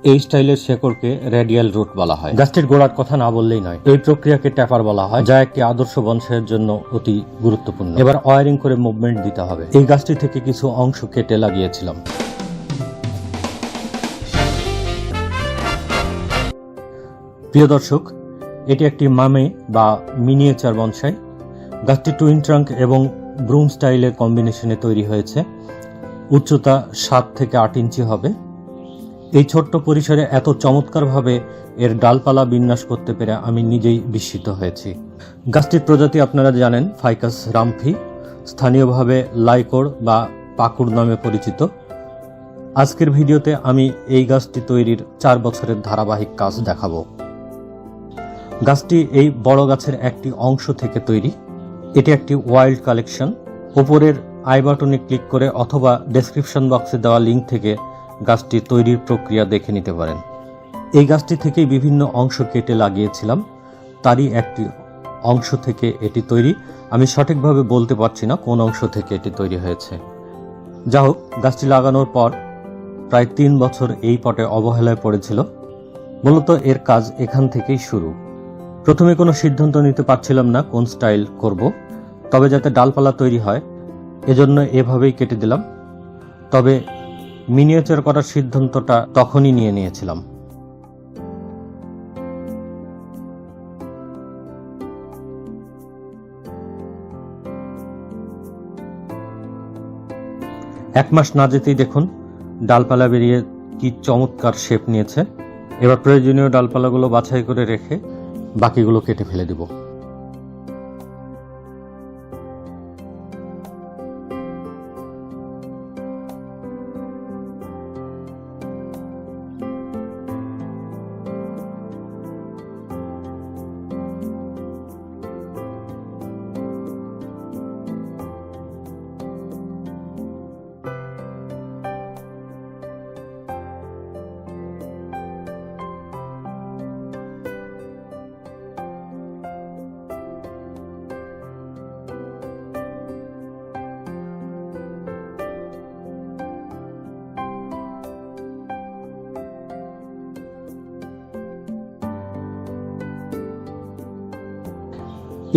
এই স্টাইলের শেকড়কে radial root বলা হয়। গাছটির গোড়ার কথা না বললেই নয়, এই প্রক্রিয়াকে ট্যাপার বলা হয়, যা একটি আদর্শ বনসাইয়ের জন্য অতি গুরুত্বপূর্ণ। এবার ওয়ারিং করে মুভমেন্ট দিতে হবে। এই গাছটি থেকে কিছু অংশ কেটে লাগিয়েছিলাম। প্রিয় দর্শক, এটি একটি মামে বা মিনিয়েচার বনসাই। গাছটি টুইন ট্রাঙ্ক এবং ব্রুম স্টাইলের কম্বিনেশনে তৈরি হয়েছে। উচ্চতা 7 থেকে 8 ইঞ্চি হবে। এই ছোট্ট পরিসরে এত চমৎকারভাবে এর ডালপালা বিন্যাস করতে পেরে আমি নিজেই বিস্মিত হয়েছি। গাছটির প্রজাতি আপনারা জানেন, ফাইকাস রামফি, স্থানীয়ভাবে লাইকর বা পাকুর নামে পরিচিত। আজকের ভিডিওতে আমি এই গাছটি তৈরির 4 বছরের ধারাবাহিক কাজ দেখাবো। গাছটি এই বড় গাছের একটি অংশ থেকে তৈরি। এটি একটি ওয়াইল্ড কালেকশন। উপরের আই বাটনে ক্লিক করে অথবা ডেসক্রিপশন বক্সে দেওয়া লিঙ্ক থেকে গাছটি তৈরির প্রক্রিয়া দেখে নিতে পারেন। এই গাছটি থেকেই বিভিন্ন অংশ কেটে লাগিয়েছিলাম, তারই একটি অংশ থেকে এটি তৈরি। আমি সঠিকভাবে বলতে পারছি না কোন অংশ থেকে এটি তৈরি হয়েছে। যা হোক, গাছটি লাগানোর পর প্রায় 3 বছর এই পটে অবহেলায় পড়েছিল। মূলত এর কাজ এখান থেকেই শুরু। প্রথমে কোনো সিদ্ধান্ত নিতে পারছিলাম না কোন স্টাইল করব, তবে যাতে ডালপালা তৈরি হয় এজন্য এভাবেই কেটে দিলাম। তবে মিনিয়েচার করার সিদ্ধান্তটা তখনই নিয়ে নিয়েছিলাম। এক মাস না যেতেই দেখুন ডালপালা বেরিয়ে কি চমৎকার শেপ নিয়েছে। এবার প্রয়োজনীয় ডালপালাগুলো বাছাই করে রেখে বাকিগুলো কেটে ফেলে দিব।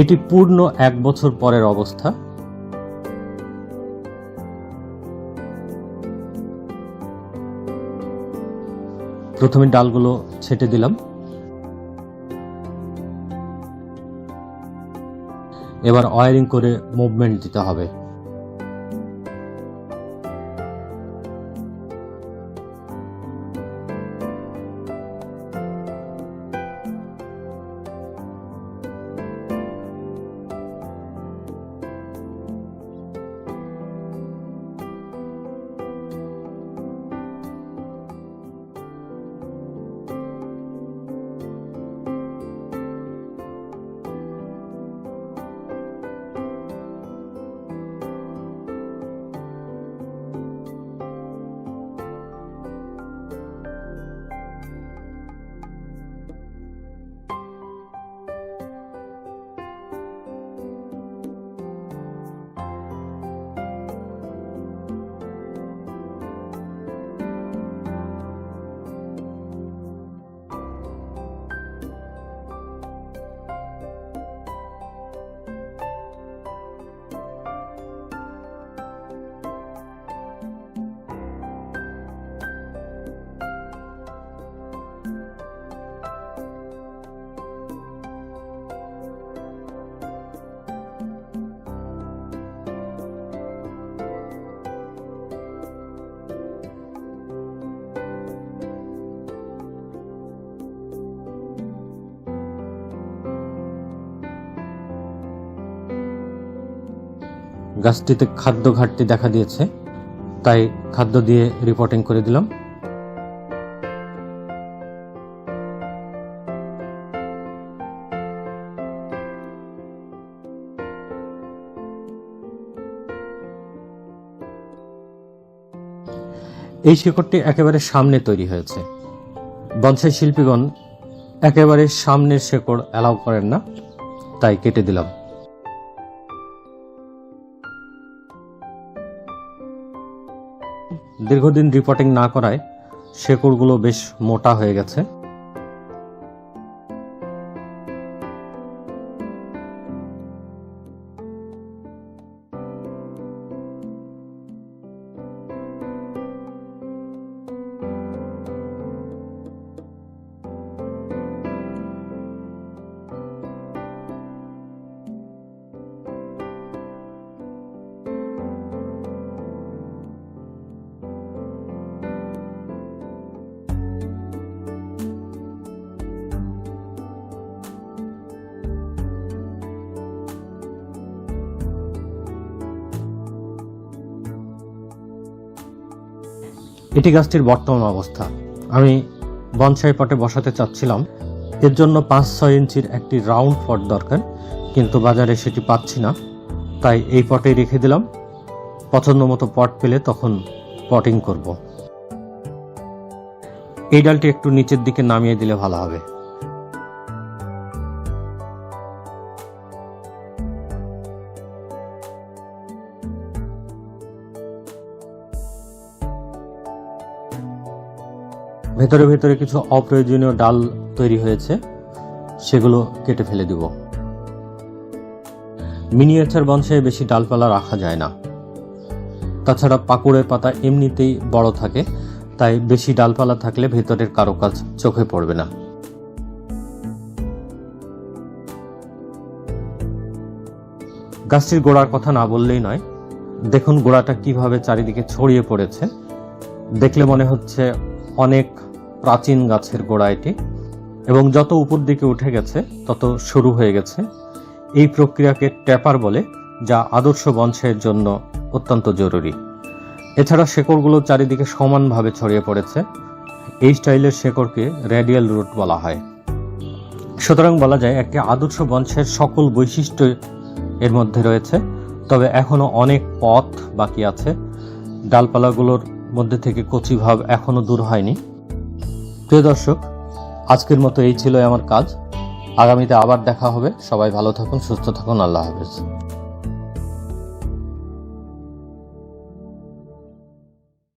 এটি পূর্ণ 1 বছর পরের অবস্থা। প্রথমে ডালগুলো ছেটে দিলাম। এবার ওয়ারিং করে মুভমেন্ট দিতে হবে। গাছটিতে খাদ্য ঘাটতি দেখা দিয়েছে, তাই খাদ্য দিয়ে রিপোর্টিং করে দিলাম। এই শিকড়টি একেবারে সামনে তৈরি হয়েছে। বনসাই শিল্পীগণ একেবারে সামনের শিকড় অ্যালাউ করেন না, তাই কেটে দিলাম। দীর্ঘদিন রিপোর্টিং না করায় শেকড়গুলো বেশ মোটা হয়ে গেছে। এটি গাছটির বর্তমান অবস্থা। আমি বনসাই পটে বসাতে চাচ্ছিলাম, এর জন্য 5-6 ইঞ্চির একটি রাউন্ড পট দরকার, কিন্তু বাজারে সেটি পাচ্ছি না, তাই এই পটেই রেখে দিলাম। পছন্দ মতো পট পেলে তখন পটিং করব। এই ডালটি একটু নিচের দিকে নামিয়ে দিলে ভালো হবে। ভেতরে ভেতরে কিছু অপ্রয়োজনীয় ডাল তৈরি হয়েছে, সেগুলো কেটে ফেলে দিব। মিনিয়েচার বনসাইয়ে বেশি ডালপালা রাখা যায় না। তাছাড়া পাকুড়ের পাতা এমনিতেই বড় থাকে, তাই বেশি ডালপালা থাকলে ভেতরের কারুকাজ চোখে পড়বে না। গাছটির গোড়ার কথা না বললেই নয়। দেখুন গোড়াটা কিভাবে চারিদিকে ছড়িয়ে পড়েছে। দেখলে মনে হচ্ছে অনেক প্রাচীন গাছের গোড়া এটি, এবং যত উপর দিকে উঠে গেছে তত সরু হয়ে গেছে। এই প্রক্রিয়াকে ট্যাপার বলে, যা আদর্শ বনসাইয়ের জন্য অত্যন্ত জরুরি। এছাড়া শেকড়গুলো চারিদিকে সমানভাবে ছড়িয়ে পড়েছে। এই স্টাইলের শেকড়কে রেডিয়াল রুট বলা হয়। সুতরাং বলা যায় একটি আদর্শ বনসাইয়ের সকল বৈশিষ্ট্য এর মধ্যে রয়েছে, তবে এখনো অনেক পথ বাকি আছে। ডালপালাগুলোর মধ্যে থেকে কচি ভাব এখনো দূর হয়নি। প্রিয় দর্শক, আজকের মতো এই ছিল আমার কাজ। আগামীতে আবার দেখা হবে। সবাই ভালো থাকুন, সুস্থ থাকুন। আল্লাহ হাফেজ।